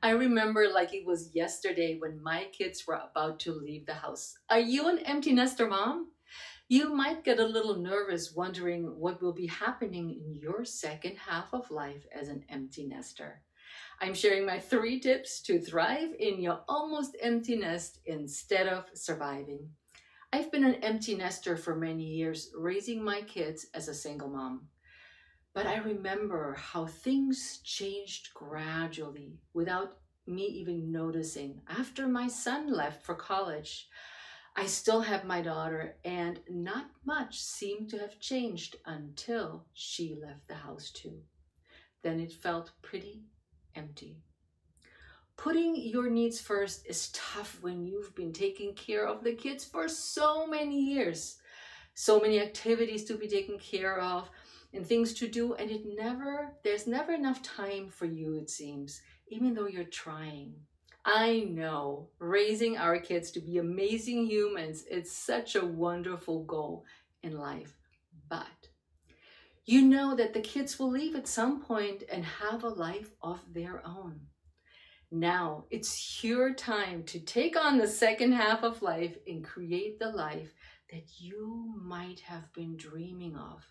I remember like it was yesterday when my kids were about to leave the house. Are you an empty nester mom? You might get a little nervous wondering what will be happening in your second half of life as an empty nester. I'm sharing my 3 tips to thrive in your almost empty nest instead of surviving. I've been an empty nester for many years, raising my kids as a single mom. But I remember how things changed gradually without me even noticing. After my son left for college, I still have my daughter, and not much seemed to have changed until she left the house too. Then it felt pretty empty. Putting your needs first is tough when you've been taking care of the kids for so many years. So many activities to be taken care of and things to do, and there's never enough time for you, it seems, even though you're trying. I know raising our kids to be amazing humans, it's such a wonderful goal in life. But you know that the kids will leave at some point and have a life of their own. Now it's your time to take on the second half of life and create the life that you might have been dreaming of.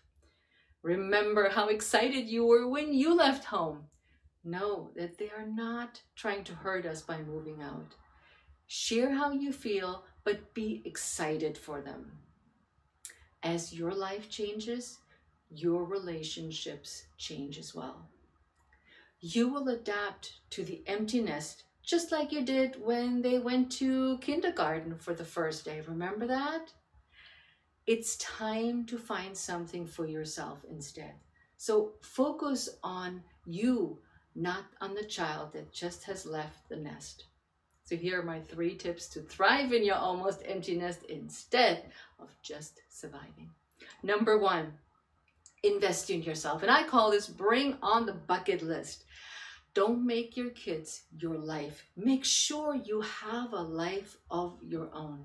Remember how excited you were when you left home. Know that they are not trying to hurt us by moving out. Share how you feel, but be excited for them. As your life changes, your relationships change as well. You will adapt to the empty nest just like you did when they went to kindergarten for the first day. Remember that? It's time to find something for yourself instead. So focus on you, not on the child that just has left the nest. So here are my 3 tips to thrive in your almost empty nest instead of just surviving. Number 1, invest in yourself. And I call this bring on the bucket list. Don't make your kids your life. Make sure you have a life of your own.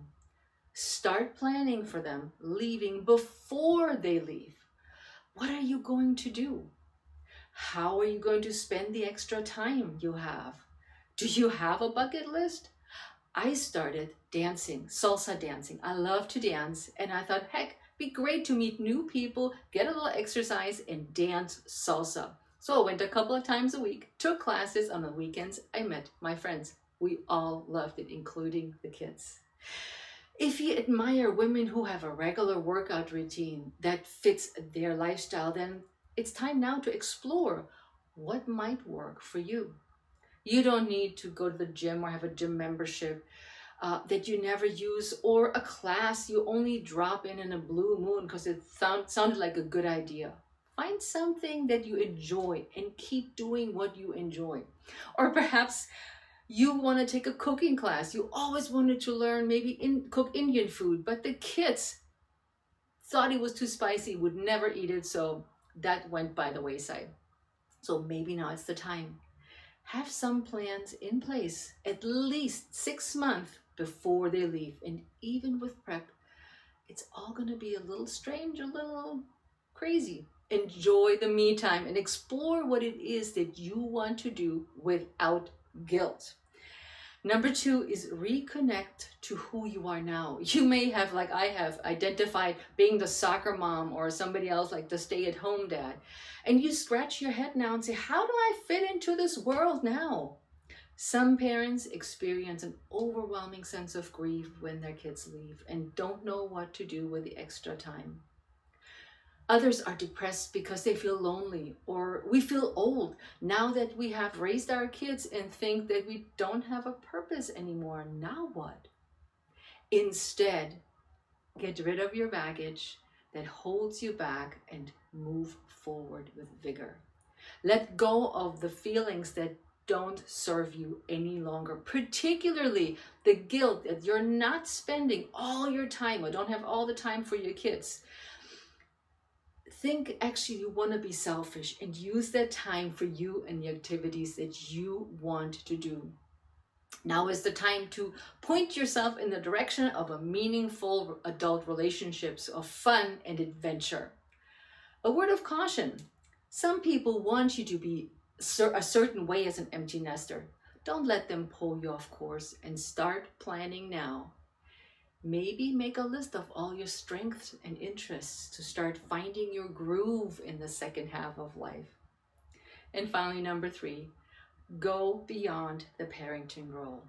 Start planning for them leaving before they leave. What are you going to do? How are you going to spend the extra time you have? Do you have a bucket list? I started dancing, salsa dancing. I love to dance, and I thought, heck, be great to meet new people, get a little exercise, and dance salsa. So I went a couple of times a week, took classes. On the weekends, I met my friends. We all loved it, including the kids. If you admire women who have a regular workout routine that fits their lifestyle, then it's time now to explore what might work for you. You don't need to go to the gym or have a gym membership that you never use, or a class you only drop in a blue moon because it sounded like a good idea. Find something that you enjoy and keep doing what you enjoy. Or perhaps you want to take a cooking class. You always wanted to learn cook Indian food, but the kids thought it was too spicy, would never eat it, so that went by the wayside. So maybe now it's the time. Have some plans in place at least 6 months before they leave. And even with prep, it's all going to be a little strange, a little crazy. Enjoy the me time and explore what it is that you want to do without guilt. Number 2 is reconnect to who you are now. You may have, like I have, identified being the soccer mom or somebody else like the stay-at-home dad. And you scratch your head now and say, how do I fit into this world now? Some parents experience an overwhelming sense of grief when their kids leave and don't know what to do with the extra time. Others are depressed because they feel lonely, or we feel old now that we have raised our kids and think that we don't have a purpose anymore. Now what? Instead, get rid of your baggage that holds you back and move forward with vigor. Let go of the feelings that don't serve you any longer, particularly the guilt that you're not spending all your time or don't have all the time for your kids. Think actually you want to be selfish and use that time for you and the activities that you want to do. Now is the time to point yourself in the direction of a meaningful adult relationships of fun and adventure. A word of caution. Some people want you to be a certain way as an empty nester, Don't let them pull you off course and start planning now. Maybe make a list of all your strengths and interests to start finding your groove in the second half of life. And finally, number 3, go beyond the parenting role.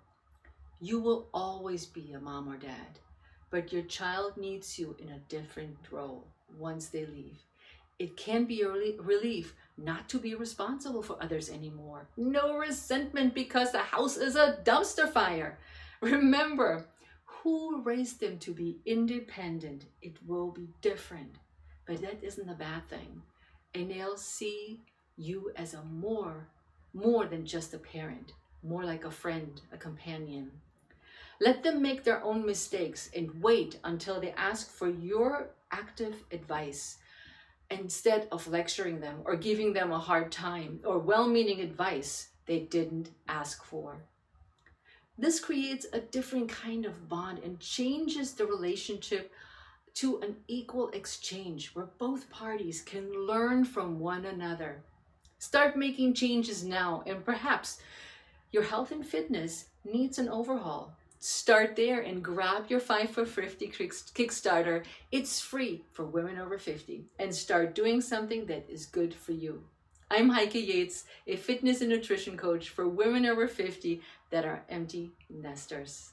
You will always be a mom or dad, but your child needs you in a different role once they leave. It can be a relief not to be responsible for others anymore. No resentment because the house is a dumpster fire. Remember, who raised them to be independent? It will be different, but that isn't a bad thing. And they'll see you as a more than just a parent, more like a friend, a companion. Let them make their own mistakes and wait until they ask for your active advice instead of lecturing them or giving them a hard time or well-meaning advice they didn't ask for. This creates a different kind of bond and changes the relationship to an equal exchange where both parties can learn from one another. Start making changes now, and perhaps your health and fitness needs an overhaul. Start there and grab your 5 for 50 Kickstarter. It's free for women over 50, and start doing something that is good for you. I'm Heike Yates, a fitness and nutrition coach for women over 50 that are empty nesters.